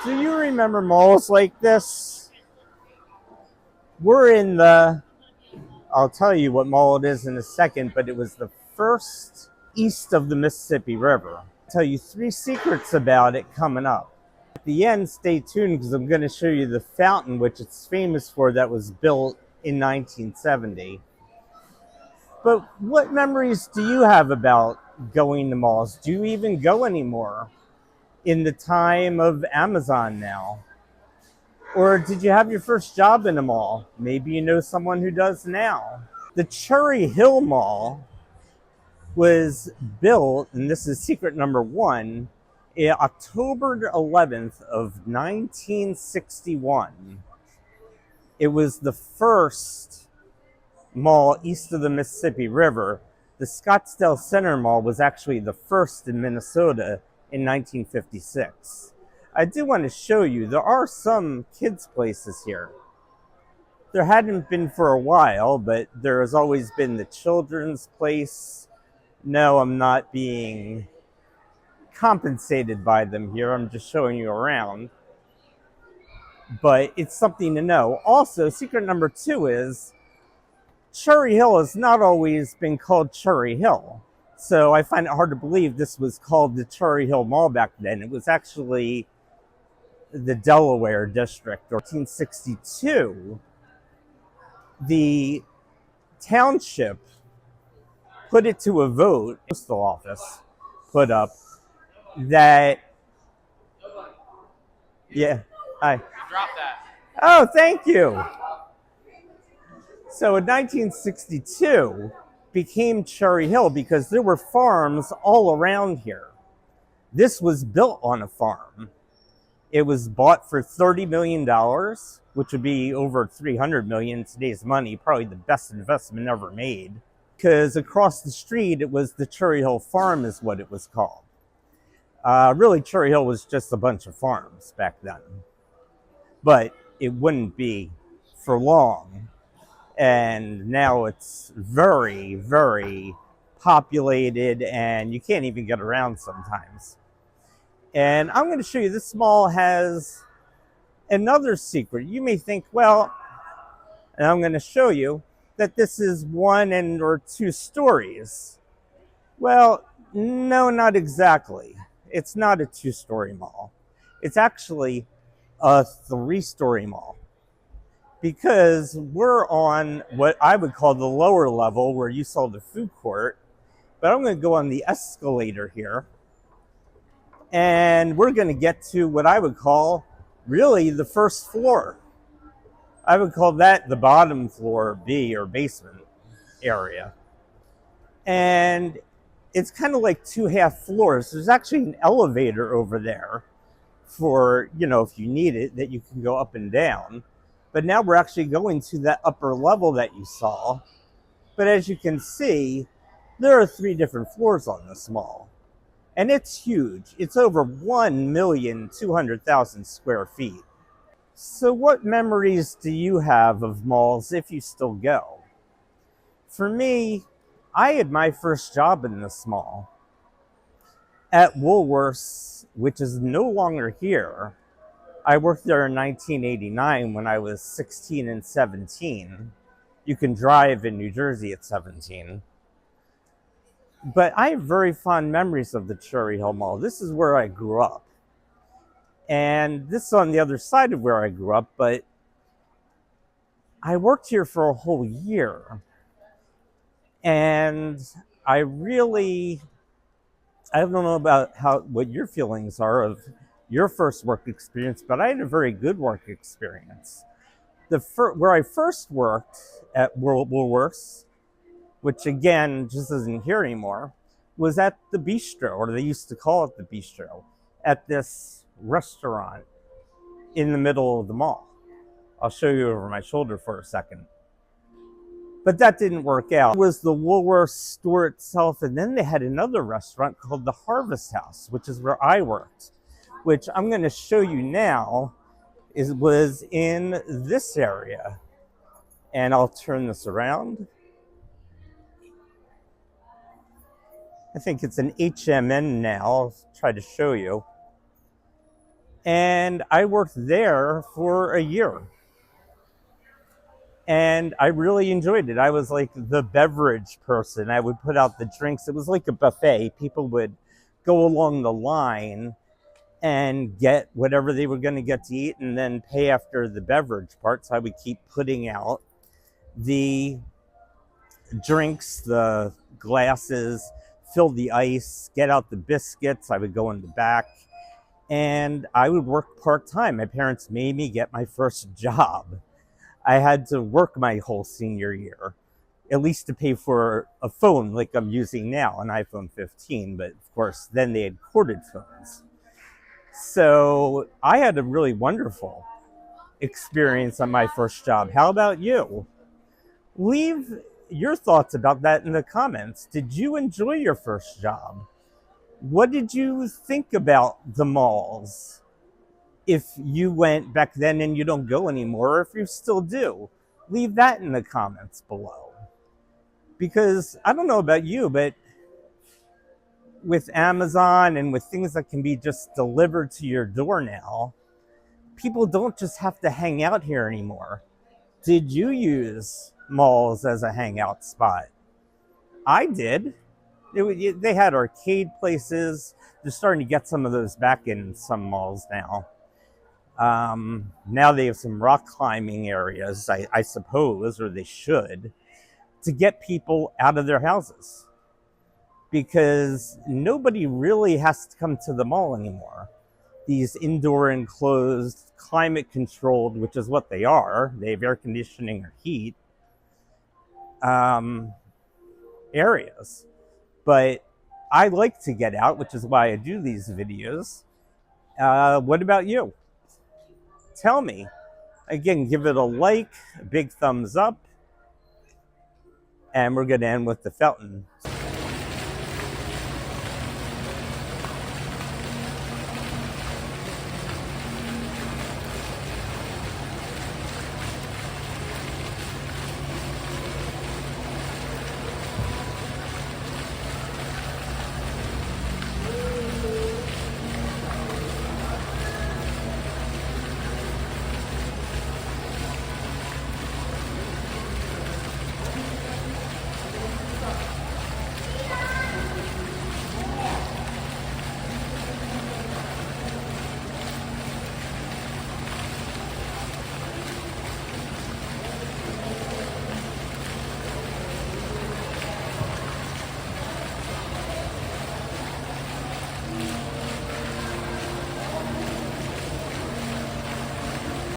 Do you remember malls like this? We're in I'll tell you what mall it is in a second, but it was the first east of the Mississippi River. I'll tell you three secrets about it coming up. At the end, stay tuned because I'm going to show you the fountain, which it's famous for, that was built in 1970. But what memories do you have about going to malls? Do you even go anymore in the time of Amazon now? Or did you have your first job in a mall? Maybe you know someone who does now. The Cherry Hill Mall was built, and this is secret number one, October 11th of 1961. It was the first mall east of the Mississippi River. The Scottsdale Center Mall was actually the first in Minnesota in 1956. I do want to show you, there are some kids' places here. There hadn't been for a while, but there has always been the children's place. No, I'm not being compensated by them here. I'm just showing you around. But it's something to know. Also, secret number two is Cherry Hill has not always been called Cherry Hill. So I find it hard to believe this was called the Cherry Hill Mall back then. It was actually the Delaware District, or 1962. The township put it to a vote, the postal office put up that, yeah, hi. Drop that. Oh, thank you. So in 1962, became Cherry Hill because there were farms all around here. This was built on a farm. It was bought for $30 million, which would be over $300 million in today's money, probably the best investment ever made. Because across the street, it was the Cherry Hill Farm is what it was called. Really, Cherry Hill was just a bunch of farms back then. But it wouldn't be for long. And now it's very, very populated, and you can't even get around sometimes. And I'm going to show you, this mall has another secret. You may think, well, and I'm going to show you that this is one or two stories. Well, no, not exactly. It's not a two-story mall. It's actually a three-story mall, because we're on what I would call the lower level where you saw the food court, but I'm going to go on the escalator here, and we're going to get to what I would call really the first floor. I would call that the bottom floor, B, or basement area. And it's kind of like two half floors. There's actually an elevator over there for, if you need it, that you can go up and down. But now we're actually going to that upper level that you saw. But as you can see, there are three different floors on this mall. And it's huge. It's over 1,200,000 square feet. So what memories do you have of malls if you still go? For me, I had my first job in this mall at Woolworths, which is no longer here. I worked there in 1989 when I was 16 and 17. You can drive in New Jersey at 17. But I have very fond memories of the Cherry Hill Mall. This is where I grew up. And this is on the other side of where I grew up, but I worked here for a whole year. And I don't know about what your feelings are of your first work experience, but I had a very good work experience. Where I first worked at Woolworths, which again just isn't here anymore, was at the Bistro, or they used to call it the Bistro, at this restaurant in the middle of the mall. I'll show you over my shoulder for a second. But that didn't work out. It was the Woolworths store itself, and then they had another restaurant called the Harvest House, which is where I worked, which I'm going to show you now was in this area. And I'll turn this around. I think it's an HMN now. I'll try to show you. And I worked there for a year. And I really enjoyed it. I was like the beverage person. I would put out the drinks. It was like a buffet. People would go along the line and get whatever they were going to get to eat and then pay after the beverage part. So I would keep putting out the drinks, the glasses, fill the ice, get out the biscuits. I would go in the back and I would work part-time. My parents made me get my first job. I had to work my whole senior year, at least to pay for a phone like I'm using now, an iPhone 15, but of course then they had corded phones. So I had a really wonderful experience on my first job. How about you? Leave your thoughts about that in the comments. Did you enjoy your first job? What did you think about the malls? If you went back then and you don't go anymore, or if you still do, leave that in the comments below. Because I don't know about you, but with Amazon and with things that can be just delivered to your door now, people don't just have to hang out here anymore. Did you use malls as a hangout spot? I did. They had arcade places. They're starting to get some of those back in some malls now. Now they have some rock climbing areas, I suppose, or they should, to get people out of their houses. Because nobody really has to come to the mall anymore. These indoor enclosed, climate controlled, which is what they are, they have air conditioning or heat, areas. But I like to get out, which is why I do these videos. What about you? Tell me. Again, give it a like, a big thumbs up, and we're going to end with the fountain.